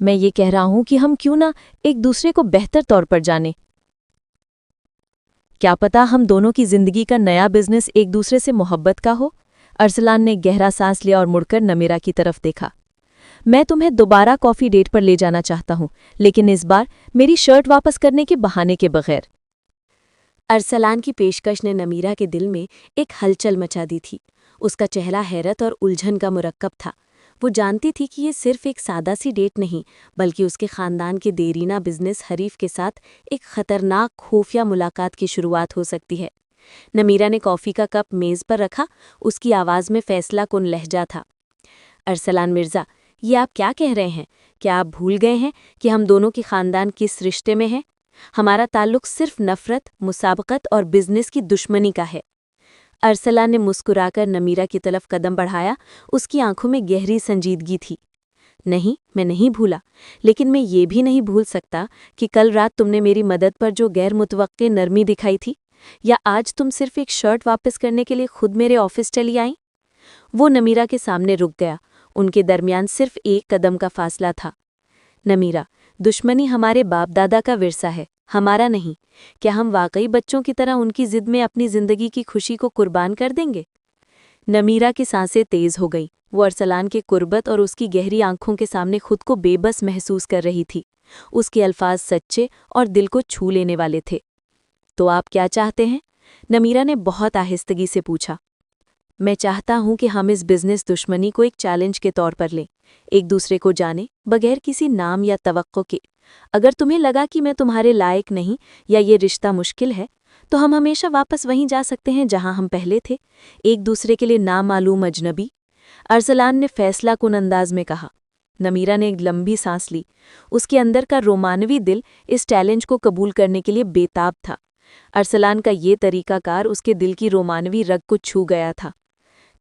मैं ये कह रहा हूं कि हम क्यों ना एक दूसरे को बेहतर तौर पर जानें। क्या पता हम दोनों की जिंदगी का नया बिजनेस एक दूसरे से मोहब्बत का हो। अरसलान ने गहरा सांस लिया और मुड़कर नमेरा की तरफ देखा। मैं तुम्हें दोबारा कॉफी डेट पर ले जाना चाहता हूं, लेकिन इस बार मेरी शर्ट वापस करने के बहाने के बगैर। अरसलान की पेशकश ने नमीरा के दिल में एक हलचल मचा दी थी। उसका चेहरा हैरत और उलझन का मुरक्कब था। वो जानती थी कि ये सिर्फ एक सादा सी डेट नहीं, बल्कि उसके खानदान के देरीना बिजनेस हरीफ के साथ एक खतरनाक खुफिया मुलाकात की शुरुआत हो सकती है। नमीरा ने कॉफ़ी का कप मेज़ पर रखा। उसकी आवाज़ में फैसला कुन लहजा था। अरसलान मिर्ज़ा, ये आप क्या कह रहे हैं? क्या आप भूल गए हैं कि हम दोनों के खानदान किस रिश्ते में हैं? हमारा ताल्लुक सिर्फ नफ़रत, मुसाबकत और बिजनेस की दुश्मनी का है। अरसलान ने मुस्कुराकर नमीरा की तरफ कदम बढ़ाया। उसकी आंखों में गहरी संजीदगी थी। नहीं, मैं नहीं भूला, लेकिन मैं ये भी नहीं भूल सकता कि कल रात तुमने मेरी मदद पर जो गैर मुतवक्के नरमी दिखाई थी, या आज तुम सिर्फ एक शर्ट वापस करने के लिए खुद मेरे ऑफिस चली आईं। वो नमीरा के सामने रुक गया। उनके दरमियान सिर्फ एक कदम का फासला था। नमीरा, दुश्मनी हमारे बाप दादा का विरसा है, हमारा नहीं। क्या हम वाकई बच्चों की तरह उनकी जिद में अपनी जिंदगी की खुशी को कुर्बान कर देंगे? नमीरा की सांसें तेज हो गईं। वो अरसलान के कुर्बत और उसकी गहरी आंखों के सामने खुद को बेबस महसूस कर रही थी। उसके अल्फाज सच्चे और दिल को छू लेने वाले थे। तो आप क्या चाहते हैं? नमीरा ने बहुत आहिस्तगी से पूछा। मैं चाहता हूं कि हम इस बिजनेस दुश्मनी को एक चैलेंज के तौर पर लें, एक दूसरे को जानें बगैर किसी नाम या तवक्को के। अगर तुम्हें लगा कि मैं तुम्हारे लायक नहीं या ये रिश्ता मुश्किल है, तो हम हमेशा वापस वहीं जा सकते हैं जहां हम पहले थे, एक दूसरे के लिए नामालूम अजनबी। अरसलान ने फैसला कुन अंदाज में कहा। नमीरा ने एक लंबी सांस ली। उसके अंदर का रोमानवी दिल इस चैलेंज को कबूल करने के लिए बेताब था। अरसलान का ये तरीकाकार उसके दिल की रोमानवी रग को छू गया था।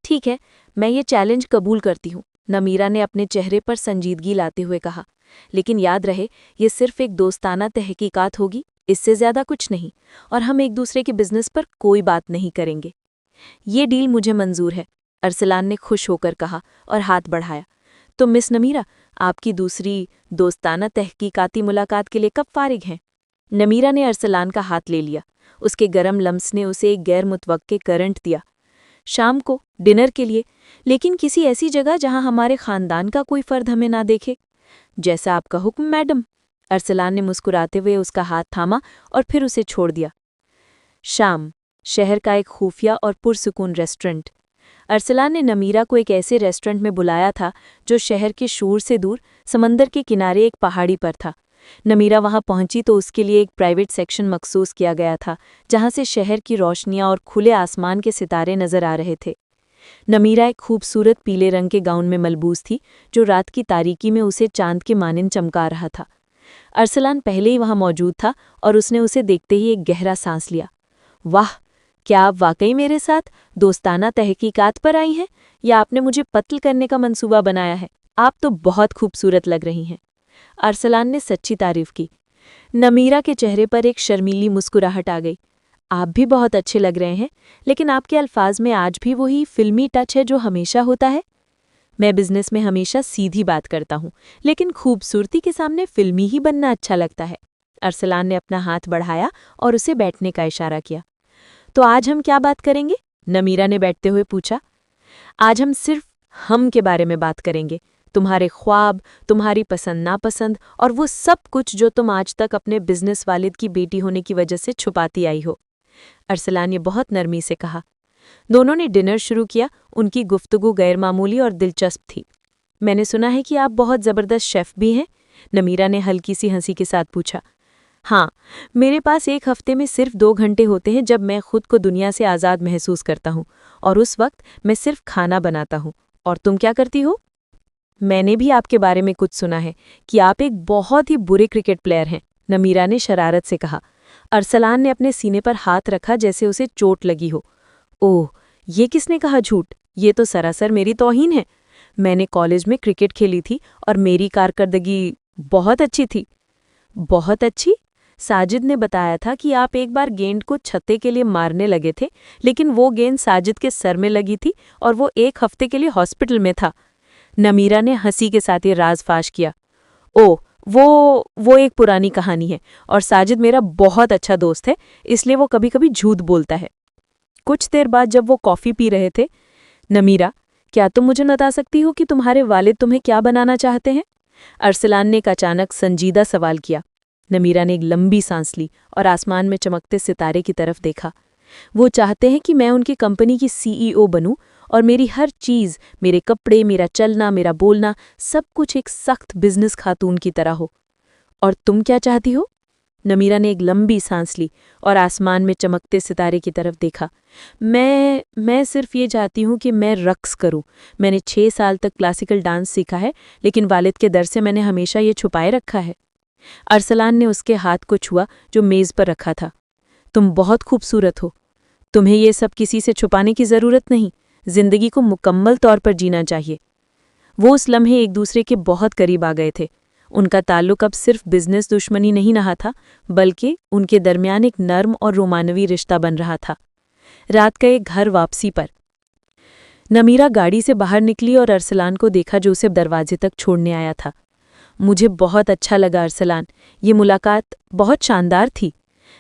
ठीक है, मैं ये चैलेंज कबूल करती हूँ, नमीरा ने अपने चेहरे पर संजीदगी लाते हुए कहा। लेकिन याद रहे, ये सिर्फ एक दोस्ताना तहकीकात होगी, इससे ज्यादा कुछ नहीं, और हम एक दूसरे के बिजनेस पर कोई बात नहीं करेंगे। ये डील मुझे मंजूर है, अरसलान ने खुश होकर कहा और हाथ बढ़ाया। तो मिस नमीरा, आपकी दूसरी दोस्ताना तहकीकाती मुलाकात के लिए कब फारिग हैं? नमीरा ने अरसलान का हाथ ले लिया। उसके गर्म लम्स ने उसे एक गैर मुतवक्के करंट दिया। शाम को डिनर के लिए, लेकिन किसी ऐसी जगह जहां हमारे खानदान का कोई फर्द हमें ना देखे। जैसा आपका हुक्म मैडम। अरसलान ने मुस्कुराते हुए उसका हाथ थामा और फिर उसे छोड़ दिया। शाम, शहर का एक खुफिया और पुरसुकून रेस्टोरेंट। अरसलान ने नमीरा को एक ऐसे रेस्टोरेंट में बुलाया था जो शहर के शोर से दूर समंदर के किनारे एक पहाड़ी पर था। नमीरा वहां पहुंची तो उसके लिए एक प्राइवेट सेक्शन मखसूस किया गया था, जहां से शहर की रोशनियां और खुले आसमान के सितारे नजर आ रहे थे। नमीरा एक खूबसूरत पीले रंग के गाउन में मलबूस थी, जो रात की तारीकी में उसे चांद के मानिंद चमका रहा था। अरसलान पहले ही वहां मौजूद था और उसने उसे देखते ही एक गहरा सांस लिया। वाह, क्या आप वाकई मेरे साथ दोस्ताना तहकीकात पर आई हैं, या आपने मुझे कत्ल करने का मंसूबा बनाया है? आप तो बहुत खूबसूरत लग रही हैं। अरसलान ने सच्ची तारीफ की। नमीरा के चेहरे पर एक शर्मीली मुस्कुराहट आ गई। आप भी बहुत अच्छे लग रहे हैं, लेकिन आपके अल्फाज में आज भी वही फिल्मी टच है जो हमेशा होता है। मैं बिजनेस में हमेशा सीधी बात करता हूँ, लेकिन खूबसूरती के सामने फिल्मी ही बनना अच्छा लगता है। अरसलान ने अपना हाथ बढ़ाया और उसे बैठने का इशारा किया। तो आज हम क्या बात करेंगे? नमीरा ने बैठते हुए पूछा। आज हम सिर्फ हम के बारे में बात करेंगे, तुम्हारे ख्वाब, तुम्हारी पसंद नापसंद और वो सब कुछ जो तुम आज तक अपने बिजनेस वालिद की बेटी होने की वजह से छुपाती आई हो। अरसलान ने बहुत नरमी से कहा। दोनों ने डिनर शुरू किया। उनकी गुफ्तगू गैरमामूली और दिलचस्प थी। मैंने सुना है कि आप बहुत ज़बरदस्त शेफ़ भी हैं? नमीरा ने हल्की सी हंसी के साथ पूछा। हाँ, मेरे पास एक हफ्ते में सिर्फ 2 घंटे होते हैं जब मैं खुद को दुनिया से आज़ाद महसूस करता हूँ, और उस वक्त मैं सिर्फ खाना बनाता हूँ। और तुम क्या करती हो? मैंने भी आपके बारे में कुछ सुना है कि आप एक बहुत ही बुरे क्रिकेट प्लेयर हैं, नमीरा ने शरारत से कहा। अरसलान ने अपने सीने पर हाथ रखा जैसे उसे चोट लगी हो। ओह, ये किसने कहा झूठ? ये तो सरासर मेरी तौहीन है। मैंने कॉलेज में क्रिकेट खेली थी और मेरी कारकर्दगी बहुत अच्छी थी। बहुत अच्छी? साजिद ने बताया था कि आप एक बार गेंद को छत्ते के लिए मारने लगे थे, लेकिन वो गेंद साजिद के सर में लगी थी और वो 1 हफ्ते के लिए हॉस्पिटल में था। नमीरा ने हंसी के साथ ये राज फाश किया। ओह, वो एक पुरानी कहानी है, और साजिद मेरा बहुत अच्छा दोस्त है, इसलिए वो कभी-कभी झूठ बोलता है। कुछ देर बाद जब वो कॉफ़ी पी रहे थे, नमीरा, क्या तुम मुझे बता सकती हो कि तुम्हारे वालिद तुम्हें क्या बनाना चाहते हैं? अरसलान ने एक अचानक संजीदा सवाल किया। नमीरा ने एक लंबी सांस ली और आसमान में चमकते सितारे की तरफ देखा। वो चाहते हैं कि मैं उनकी कंपनी की सीईओ बनूं और मेरी हर चीज़, मेरे कपड़े, मेरा चलना, मेरा बोलना, सब कुछ एक सख्त बिजनेस खातून की तरह हो। और तुम क्या चाहती हो? नमीरा ने एक लंबी सांस ली और आसमान में चमकते सितारे की तरफ देखा। मैं सिर्फ ये चाहती हूँ कि मैं रक्स करूँ। मैंने 6 साल तक क्लासिकल डांस सीखा है, लेकिन वालिद के डर से मैंने हमेशा ये छुपाए रखा है। अरसलान ने उसके हाथ को छुआ जो मेज़ पर रखा था। तुम बहुत खूबसूरत हो। तुम्हें ये सब किसी से छुपाने की ज़रूरत नहीं। जिंदगी को मुकम्मल तौर पर जीना चाहिए। वो उस लम्हे एक दूसरे के बहुत करीब आ गए थे। उनका ताल्लुक अब सिर्फ बिजनेस दुश्मनी नहीं रहा था, बल्कि उनके दरमियान एक नर्म और रोमानवी रिश्ता बन रहा था। रात का एक घर वापसी पर नमीरा गाड़ी से बाहर निकली और अरसलान को देखा जो उसे दरवाजे तक छोड़ने आया था। मुझे बहुत अच्छा लगा अरसलान, ये मुलाकात बहुत शानदार थी।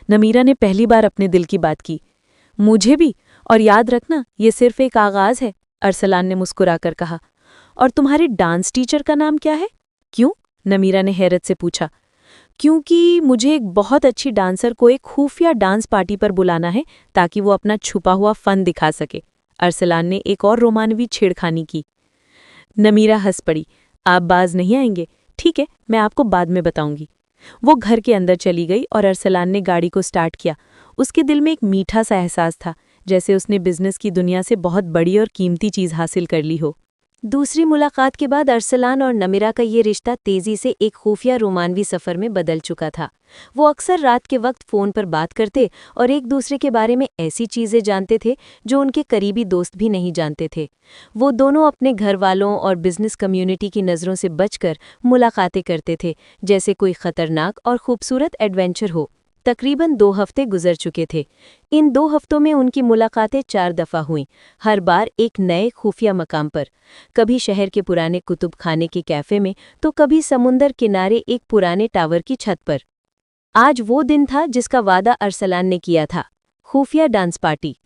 नमीरा ने पहली बार अपने दिल की बात की। मुझे भी, और याद रखना ये सिर्फ एक आगाज है, अरसलान ने मुस्कुराकर कहा। और तुम्हारे डांस टीचर का नाम क्या है? क्यों? नमीरा ने हैरत से पूछा। क्योंकि मुझे एक बहुत अच्छी डांसर को एक खुफिया डांस पार्टी पर बुलाना है ताकि वो अपना छुपा हुआ फन दिखा सके। अरसलान ने एक और रोमानवी छेड़खानी की। नमीरा हंस पड़ी। आप बाज नहीं आएंगे? ठीक है, मैं आपको बाद में बताऊंगी। वो घर के अंदर चली गई और अरसलान ने गाड़ी को स्टार्ट किया। उसके दिल में एक मीठा सा एहसास था, जैसे उसने बिजनेस की दुनिया से बहुत बड़ी और कीमती चीज़ हासिल कर ली हो। दूसरी मुलाकात के बाद अरसलान और नमीरा का ये रिश्ता तेजी से एक खुफिया रोमानवी सफ़र में बदल चुका था। वो अक्सर रात के वक्त फ़ोन पर बात करते और एक दूसरे के बारे में ऐसी चीज़ें जानते थे जो उनके करीबी दोस्त भी नहीं जानते थे। वो दोनों अपने घर वालों और बिजनेस कम्युनिटी की नज़रों से बचकर मुलाकातें करते थे, जैसे कोई ख़तरनाक और खूबसूरत एडवेंचर हो। तकरीबन 2 हफ्ते गुजर चुके थे। इन 2 हफ्तों में उनकी मुलाकातें 4 दफ़ा हुईं, हर बार एक नए खुफिया मकाम पर। कभी शहर के पुराने कुतुब खाने के कैफ़े में, तो कभी समुंदर किनारे एक पुराने टावर की छत पर। आज वो दिन था जिसका वादा अरसलान ने किया था, खुफिया डांस पार्टी।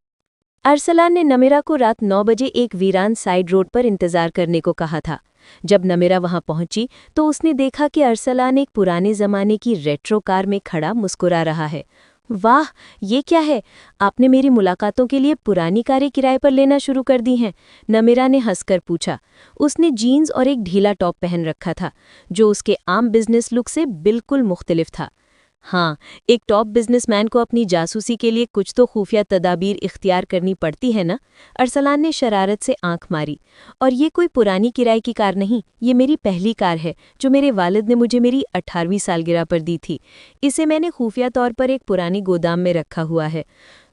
अरसलान ने नमीरा को रात 9 बजे एक वीरान साइड रोड पर इंतजार करने को कहा था। जब नमीरा वहां पहुंची तो उसने देखा कि अरसलान एक पुराने ज़माने की रेट्रो कार में खड़ा मुस्कुरा रहा है। वाह, ये क्या है? आपने मेरी मुलाकातों के लिए पुरानी कारें किराए पर लेना शुरू कर दी हैं? नमीरा ने हंसकर पूछा। उसने जीन्स और एक ढीला टॉप पहन रखा था, जो उसके आम बिजनेस लुक से बिल्कुल मुख्तलिफ था। हाँ, एक टॉप बिजनेसमैन को अपनी जासूसी के लिए कुछ तो खुफिया तदाबीर इख्तियार करनी पड़ती है ना? अरसलान ने शरारत से आंख मारी। और ये कोई पुरानी किराए की कार नहीं, ये मेरी पहली कार है जो मेरे वालिद ने मुझे मेरी 18वीं सालगिरह पर दी थी। इसे मैंने खुफिया तौर पर एक पुरानी गोदाम में रखा हुआ है।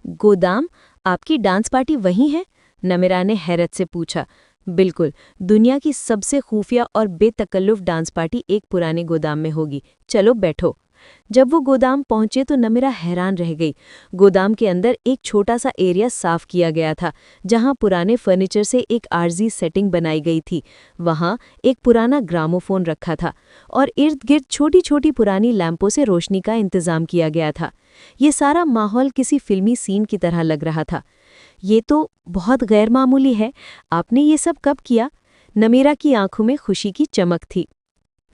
गोदाम? आपकी डांस पार्टी वहीं है? नमीरा ने हैरत से पूछा। बिल्कुल, दुनिया की सबसे खुफिया और बेतकल्लुफ डांस पार्टी एक पुराने गोदाम में होगी। चलो बैठो। जब वो गोदाम पहुंचे तो नमीरा हैरान रह गई। गोदाम के अंदर एक छोटा सा एरिया साफ किया गया था, जहां पुराने फर्नीचर से एक आर्जी सेटिंग बनाई गई थी। वहां एक पुराना ग्रामोफोन रखा था और इर्द गिर्द छोटी छोटी पुरानी लैंपों से रोशनी का इंतजाम किया गया था। ये सारा माहौल किसी फिल्मी सीन की तरह लग रहा था। ये तो बहुत गैर मामूली है। आपने ये सब कब किया? नमीरा की आंखों में खुशी की चमक थी।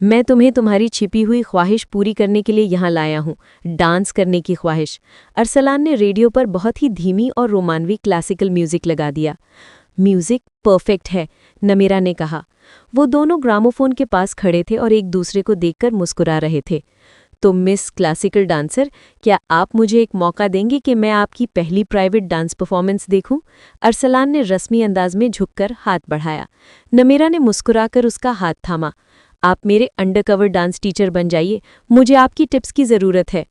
मैं तुम्हें तुम्हारी छिपी हुई ख्वाहिश पूरी करने के लिए यहाँ लाया हूँ, डांस करने की ख्वाहिश। अरसलान ने रेडियो पर बहुत ही धीमी और रोमानवी क्लासिकल म्यूजिक लगा दिया। म्यूजिक परफेक्ट है, नमीरा ने कहा। वो दोनों ग्रामोफोन के पास खड़े थे और एक दूसरे को देखकर मुस्कुरा रहे थे। तो मिस क्लासिकल डांसर, क्या आप मुझे एक मौका देंगे कि मैं आपकी पहली प्राइवेट डांस परफॉर्मेंस देखूं? अरसलान ने रस्मी अंदाज में झुककर हाथ बढ़ाया। नमीरा ने मुस्कुराकर उसका हाथ थामा। आप मेरे अंडरकवर डांस टीचर बन जाइए, मुझे आपकी टिप्स की ज़रूरत है।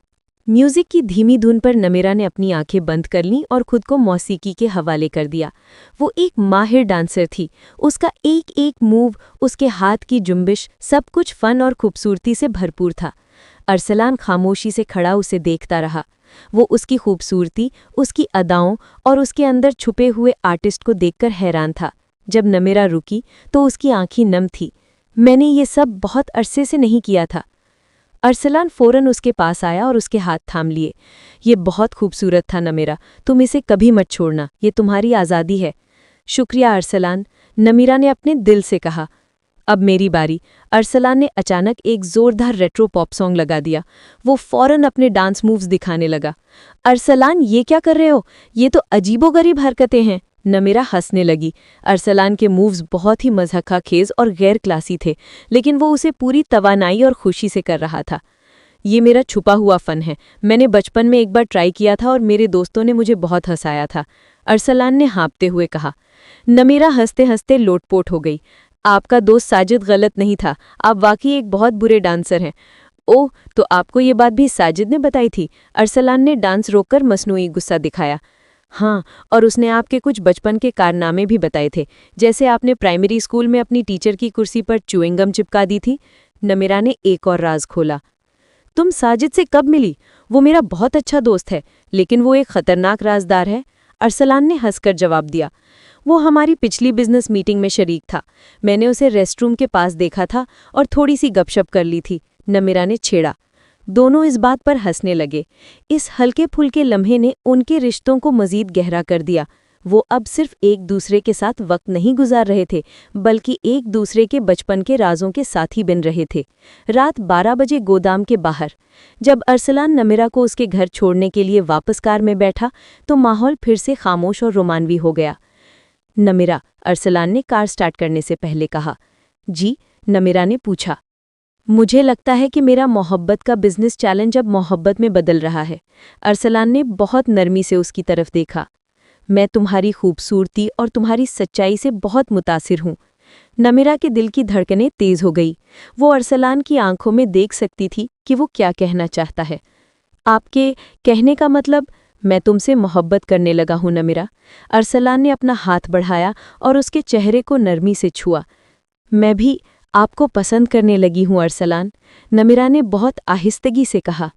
म्यूजिक की धीमी धुन पर नमीरा ने अपनी आंखें बंद कर लीं और खुद को मौसीकी के हवाले कर दिया। वो एक माहिर डांसर थी। उसका एक एक मूव, उसके हाथ की जुम्बिश, सब कुछ फन और खूबसूरती से भरपूर था। अरसलान खामोशी से खड़ा उसे देखता रहा। वो उसकी खूबसूरती, उसकी अदाओं और उसके अंदर छुपे हुए आर्टिस्ट को देखकर हैरान था। जब नमीरा रुकी तो उसकी आंखें नम थी। मैंने ये सब बहुत अरसे से नहीं किया था। अरसलान फौरन उसके पास आया और उसके हाथ थाम लिए। ये बहुत खूबसूरत था नमीरा, तुम इसे कभी मत छोड़ना, ये तुम्हारी आज़ादी है। शुक्रिया अरसलान, नमीरा ने अपने दिल से कहा। अब मेरी बारी। अरसलान ने अचानक एक जोरदार रेट्रो पॉप सॉन्ग लगा दिया। वो फौरन अपने डांस मूव्स दिखाने लगा। अरसलान, ये क्या कर रहे हो? ये तो अजीबोगरीब हरकतें हैं। नमीरा हंसने लगी। अरसलान के मूव्स बहुत ही मज़हक़ाखेज़ और गैर क्लासी थे, लेकिन वो उसे पूरी तवानाई और खुशी से कर रहा था। ये मेरा छुपा हुआ फ़न है। मैंने बचपन में एक बार ट्राई किया था और मेरे दोस्तों ने मुझे बहुत हंसाया था, अरसलान ने हाँपते हुए कहा। नमीरा हंसते हंसते लोटपोट हो गई। आपका दोस्त साजिद गलत नहीं था, आप वाकई एक बहुत बुरे डांसर हैं। ओह, तो आपको ये बात भी साजिद ने बताई थी? अरसलान ने डांस रोककर मसनूई गुस्सा दिखाया। हाँ, और उसने आपके कुछ बचपन के कारनामे भी बताए थे, जैसे आपने प्राइमरी स्कूल में अपनी टीचर की कुर्सी पर च्युइंगम चिपका दी थी। नमीरा ने एक और राज खोला। तुम साजिद से कब मिली? वो मेरा बहुत अच्छा दोस्त है, लेकिन वो एक खतरनाक राजदार है। अरसलान ने हंसकर जवाब दिया। वो हमारी पिछली बिजनेस मीटिंग में शरीक था। मैंने उसे रेस्टरूम के पास देखा था और थोड़ी सी गपशप कर ली थी, नमीरा ने छेड़ा। दोनों इस बात पर हंसने लगे। इस हल्के फुल्के लम्हे ने उनके रिश्तों को मजीद गहरा कर दिया। वो अब सिर्फ एक दूसरे के साथ वक्त नहीं गुजार रहे थे, बल्कि एक दूसरे के बचपन के राजों के साथी बन रहे थे। रात 12 बजे गोदाम के बाहर जब अरसलान नमीरा को उसके घर छोड़ने के लिए वापस कार में बैठा, तो माहौल फिर से खामोश और रोमानवी हो गया। नमीरा, अरसलान ने कार स्टार्ट करने से पहले कहा। जी, नमीरा ने पूछा। मुझे लगता है कि मेरा मोहब्बत का बिजनेस चैलेंज अब मोहब्बत में बदल रहा है। अरसलान ने बहुत नरमी से उसकी तरफ देखा। मैं तुम्हारी खूबसूरती और तुम्हारी सच्चाई से बहुत मुतासिर हूँ। नमीरा के दिल की धड़कनें तेज हो गई। वो अरसलान की आंखों में देख सकती थी कि वो क्या कहना चाहता है। आपके कहने का मतलब? मैं तुमसे मोहब्बत करने लगा हूँ नमीरा। अरसलान ने अपना हाथ बढ़ाया और उसके चेहरे को नरमी से छुआ। मैं भी आपको पसंद करने लगी हूँ अरसलान, नमीरा ने बहुत आहिस्तगी से कहा।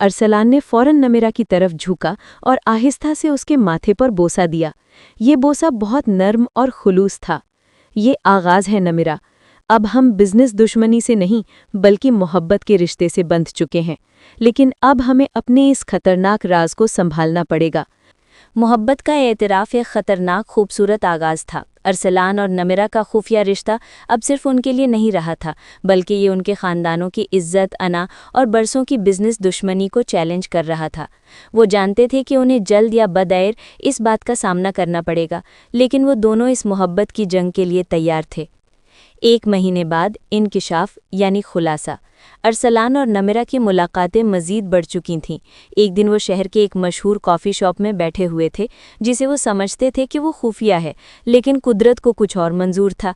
अरसलान ने फौरन नमीरा की तरफ झुका और आहिस्ता से उसके माथे पर बोसा दिया। ये बोसा बहुत नर्म और खुलूस था। ये आगाज़ है नमीरा। अब हम बिजनेस दुश्मनी से नहीं, बल्कि मोहब्बत के रिश्ते से बंध चुके हैं। लेकिन अब हमें अपने इस खतरनाक राज को संभालना पड़ेगा। मोहब्बत का एतराफ़ एक खतरनाक खूबसूरत आगाज़ था। अरसलान और नमीरा का खुफिया रिश्ता अब सिर्फ उनके लिए नहीं रहा था, बल्कि ये उनके ख़ानदानों की इज्जत, अना और बरसों की बिजनेस दुश्मनी को चैलेंज कर रहा था। वो जानते थे कि उन्हें जल्द या बदैर इस बात का सामना करना पड़ेगा, लेकिन वो दोनों इस मोहब्बत की जंग के लिए तैयार थे। 1 महीने बाद इंकिशाफ यानी खुलासा। अरसलान और नमीरा की मुलाकातें मज़ीद बढ़ चुकी थीं। एक दिन वो शहर के एक मशहूर कॉफ़ी शॉप में बैठे हुए थे, जिसे वो समझते थे कि वो खुफिया है, लेकिन कुदरत को कुछ और मंजूर था।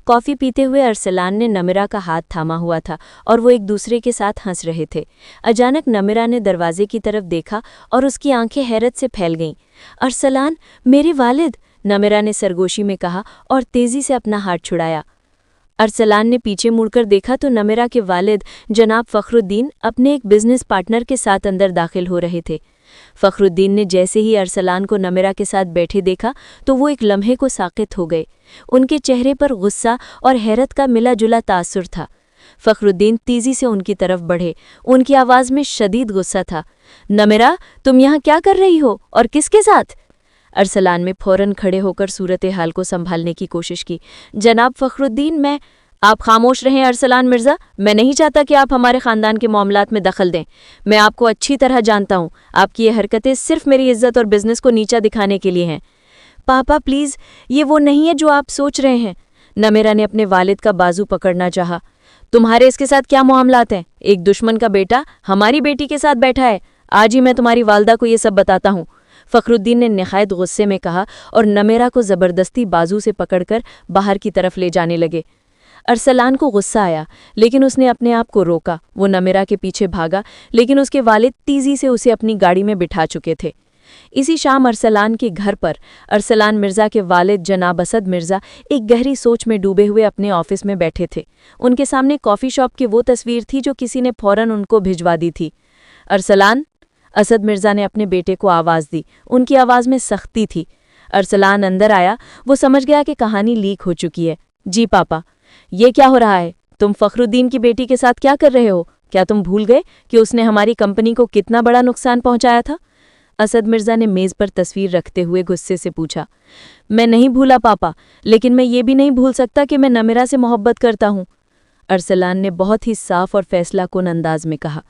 कॉफ़ी पीते हुए अरसलान ने नमीरा का हाथ थामा हुआ था और वो एक दूसरे के साथ हंस रहे थे। अचानक नमीरा ने दरवाजे की तरफ देखा और उसकी आंखें हैरत से फैल गईं। अरसलान, मेरे वालिद, नमीरा ने सरगोशी में कहा और तेज़ी से अपना हाथ छुड़ाया। अरसलान ने पीछे मुड़कर देखा तो नमीरा के वालिद जनाब फ़खरुद्दीन अपने एक बिजनेस पार्टनर के साथ अंदर दाखिल हो रहे थे। फ़खरुद्दीन ने जैसे ही अरसलान को नमीरा के साथ बैठे देखा तो वो एक लम्हे को साक़ित हो गए। उनके चेहरे पर गुस्सा और हैरत का मिला जुला तासुर था। फ़खरुद्दीन तेज़ी से उनकी तरफ बढ़े। उनकी आवाज़ में शदीद गुस्सा था। नमीरा, तुम यहाँ क्या कर रही हो और किसके साथ? अरसलान में फौरन खड़े होकर सूरत हाल को संभालने की कोशिश की। जनाब फ़खरुद्दीन, आप खामोश रहें अरसलान मिर्ज़ा, मैं नहीं चाहता कि आप हमारे ख़ानदान के मामलात में दखल दें। मैं आपको अच्छी तरह जानता हूँ, आपकी ये हरकतें सिर्फ मेरी इज्जत और बिजनेस को नीचा दिखाने के लिए हैं। पापा प्लीज़, ये वो नहीं है जो आप सोच रहे हैं। नमेरा ने अपने वालिद का बाजू पकड़ना चाहा। तुम्हारे इसके साथ क्या मामलात हैं? एक दुश्मन का बेटा हमारी बेटी के साथ बैठा है। आज ही मैं तुम्हारी वालदा को ये सब बताता हूँ, फ़खरुद्दीन ने निहायत गुस्से में कहा और नमेरा को ज़बरदस्ती बाजू से पकड़कर बाहर की तरफ ले जाने लगे। अरसलान को गुस्सा आया, लेकिन उसने अपने आप को रोका। वो नमेरा के पीछे भागा, लेकिन उसके वालिद तेज़ी से उसे अपनी गाड़ी में बिठा चुके थे। इसी शाम अरसलान के घर पर अरसलान मिर्ज़ा के वालिद जनाब असद मिर्ज़ा एक गहरी सोच में डूबे हुए अपने ऑफिस में बैठे थे। उनके सामने कॉफ़ी शॉप की वो तस्वीर थी जो किसी ने फ़ौरन उनको भिजवा दी थी। अरसलान, असद मिर्ज़ा ने अपने बेटे को आवाज़ दी। उनकी आवाज़ में सख्ती थी। अरसलान अंदर आया। वो समझ गया कि कहानी लीक हो चुकी है। जी पापा, ये क्या हो रहा है? तुम फ़खरुद्दीन की बेटी के साथ क्या कर रहे हो? क्या तुम भूल गए कि उसने हमारी कंपनी को कितना बड़ा नुकसान पहुंचाया था? असद मिर्ज़ा ने मेज़ पर तस्वीर रखते हुए गुस्से से पूछा। मैं नहीं भूला पापा, लेकिन मैं ये भी नहीं भूल सकता कि मैं नमेरा से मोहब्बत करता हूँ, अरसलान ने बहुत ही साफ और फैसलाकुन अंदाज में कहा।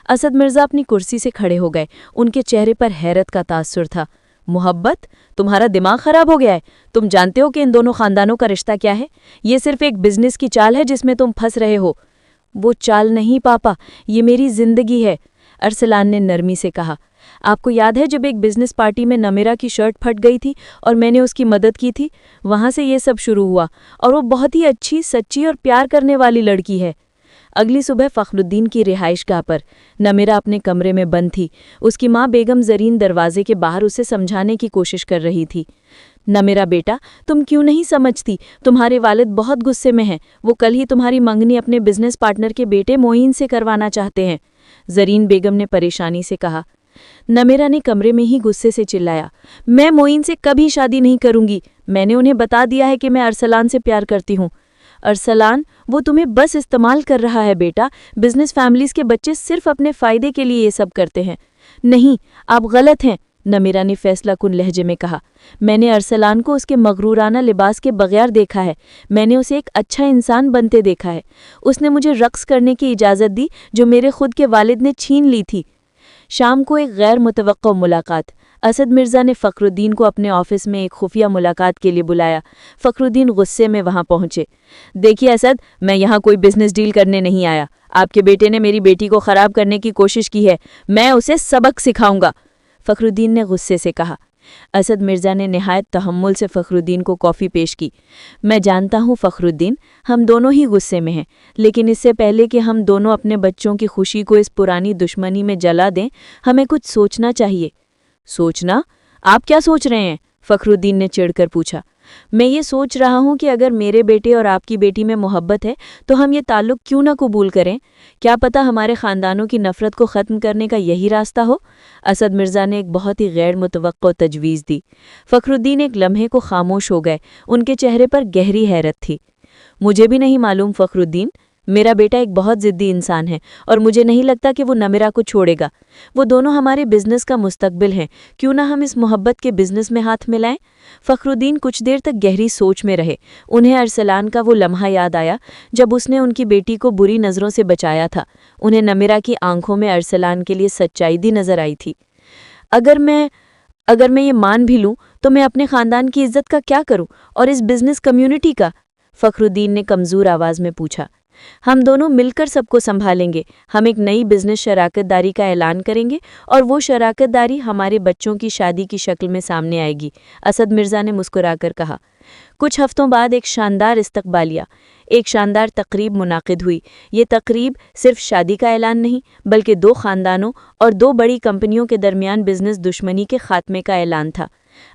असद मिर्ज़ा अपनी कुर्सी से खड़े हो गए। उनके चेहरे पर हैरत का तासुर था। मोहब्बत? तुम्हारा दिमाग खराब हो गया है? तुम जानते हो कि इन दोनों खानदानों का रिश्ता क्या है? ये सिर्फ एक बिजनेस की चाल है जिसमें तुम फंस रहे हो। वो चाल नहीं पापा, ये मेरी जिंदगी है, अरसलान ने नरमी से कहा। आपको याद है जब एक बिजनेस पार्टी में नमेरा की शर्ट फट गई थी और मैंने उसकी मदद की थी? वहां से ये सब शुरू हुआ और वो बहुत ही अच्छी, सच्ची और प्यार करने वाली लड़की है। अगली सुबह फ़खरुद्दीन की रिहाइशगाह पर नमेरा अपने कमरे में बंद थी। उसकी माँ बेगम ज़रीन दरवाजे के बाहर उसे समझाने की कोशिश कर रही थी। नमेरा बेटा, तुम क्यों नहीं समझती? तुम्हारे वालिद बहुत गुस्से में हैं। वो कल ही तुम्हारी मंगनी अपने बिजनेस पार्टनर के बेटे मोइन से करवाना चाहते हैं, ज़रीन बेगम ने परेशानी से कहा। नमेरा ने कमरे में ही गुस्से से चिल्लाया, मैं मोइन से कभी शादी नहीं करूंगी। मैंने उन्हें बता दिया है कि मैं अरसलान से प्यार करती हूँ। अरसलान, वो तुम्हें बस इस्तेमाल कर रहा है बेटा। बिजनेस फैमिलीज के बच्चे सिर्फ अपने फायदे के लिए ये सब करते हैं। नहीं, आप गलत हैं, नमेरा ने फैसलाकुन लहजे में कहा। मैंने अरसलान को उसके मगरूराना लिबास के बगैर देखा है। मैंने उसे एक अच्छा इंसान बनते देखा है। उसने मुझे रक्स करने की इजाज़त दी जो मेरे खुद के वालिद ने छीन ली थी। शाम को एक गैर मुतवक्को मुलाकात। असद मिर्ज़ा ने फ़खरुद्दीन को अपने ऑफिस में एक खुफिया मुलाकात के लिए बुलाया। फ़खरुद्दीन गुस्से में वहां पहुंचे। देखिए असद, मैं यहाँ कोई बिजनेस डील करने नहीं आया। आपके बेटे ने मेरी बेटी को ख़राब करने की कोशिश की है। मैं उसे सबक सिखाऊंगा, फ़खरुद्दीन ने गुस्से से कहा। असद मिर्ज़ा ने निहायत तहम्मुल से फ़खरुद्दीन को कॉफ़ी पेश की। मैं जानता हूँ फ़खरुद्दीन, हम दोनों ही गुस्से में हैं, लेकिन इससे पहले कि हम दोनों अपने बच्चों की खुशी को इस पुरानी दुश्मनी में जला दें, हमें कुछ सोचना चाहिए। सोचना? आप क्या सोच रहे हैं? फ़खरुद्दीन ने चिढ़कर पूछा। मैं ये सोच रहा हूँ कि अगर मेरे बेटे और आपकी बेटी में मोहब्बत है तो हम ये ताल्लुक़ क्यों ना कबूल करें? क्या पता हमारे ख़ानदानों की नफ़रत को ख़त्म करने का यही रास्ता हो। असद मिर्ज़ा ने एक बहुत ही गैर मुतवक्को तजवीज़ दी। फ़खरुद्दीन एक लम्हे को खामोश हो गए। उनके चेहरे पर गहरी हैरत थी। मुझे भी नहीं मालूम फ़खरुद्दीन, मेरा बेटा एक बहुत ज़िद्दी इंसान है और मुझे नहीं लगता कि वो नमेरा को छोड़ेगा। वो दोनों हमारे बिजनेस का मुस्तकबिल हैं। क्यों ना हम इस मोहब्बत के बिजनेस में हाथ मिलाएं? फ़खरुद्दीन कुछ देर तक गहरी सोच में रहे। उन्हें अरसलान का वो लम्हा याद आया जब उसने उनकी बेटी को बुरी नज़रों से बचाया था। उन्हें नमेरा की आंखों में अरसलान के लिए सच्चाई दी नज़र आई थी। अगर मैं ये मान भी लूँ तो मैं अपने ख़ानदान की इज्जत का क्या करूँ और इस बिजनेस कम्युनिटी का? फ़खरुद्दीन ने कमज़ोर आवाज़ में पूछा। हम दोनों मिलकर सबको संभालेंगे। हम एक नई बिजनेस शराकतदारी का ऐलान करेंगे और वो शराकतदारी हमारे बच्चों की शादी की शक्ल में सामने आएगी, असद मिर्ज़ा ने मुस्कुराकर कहा। कुछ हफ्तों बाद एक शानदार तकरीब मुनाकिद हुई। ये तकरीब सिर्फ शादी का ऐलान नहीं, बल्कि दो ख़ानदानों और दो बड़ी कंपनियों के दरमियान बिजनेस दुश्मनी के खात्मे का ऐलान था।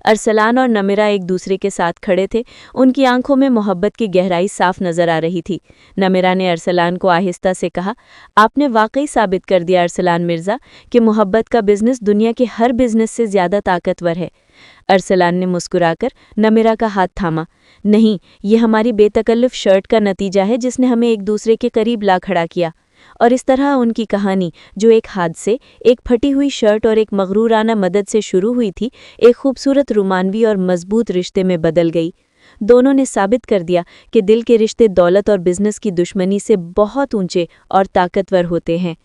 अरसलान और नमेरा एक दूसरे के साथ खड़े थे। उनकी आंखों में मोहब्बत की गहराई साफ नजर आ रही थी। नमेरा ने अरसलान को आहिस्ता से कहा, आपने वाकई साबित कर दिया अरसलान मिर्ज़ा कि मोहब्बत का बिजनेस दुनिया के हर बिजनेस से ज़्यादा ताकतवर है। अरसलान ने मुस्कुराकर नमेरा का हाथ थामा। नहीं, ये हमारी बेतकल्लुफ़ शर्ट का नतीजा है जिसने हमें एक दूसरे के करीब ला खड़ा किया। और इस तरह उनकी कहानी, जो एक हादसे, एक फटी हुई शर्ट और एक मगरूराना मदद से शुरू हुई थी, एक खूबसूरत रोमानवी और मजबूत रिश्ते में बदल गई। दोनों ने साबित कर दिया कि दिल के रिश्ते दौलत और बिजनेस की दुश्मनी से बहुत ऊंचे और ताकतवर होते हैं।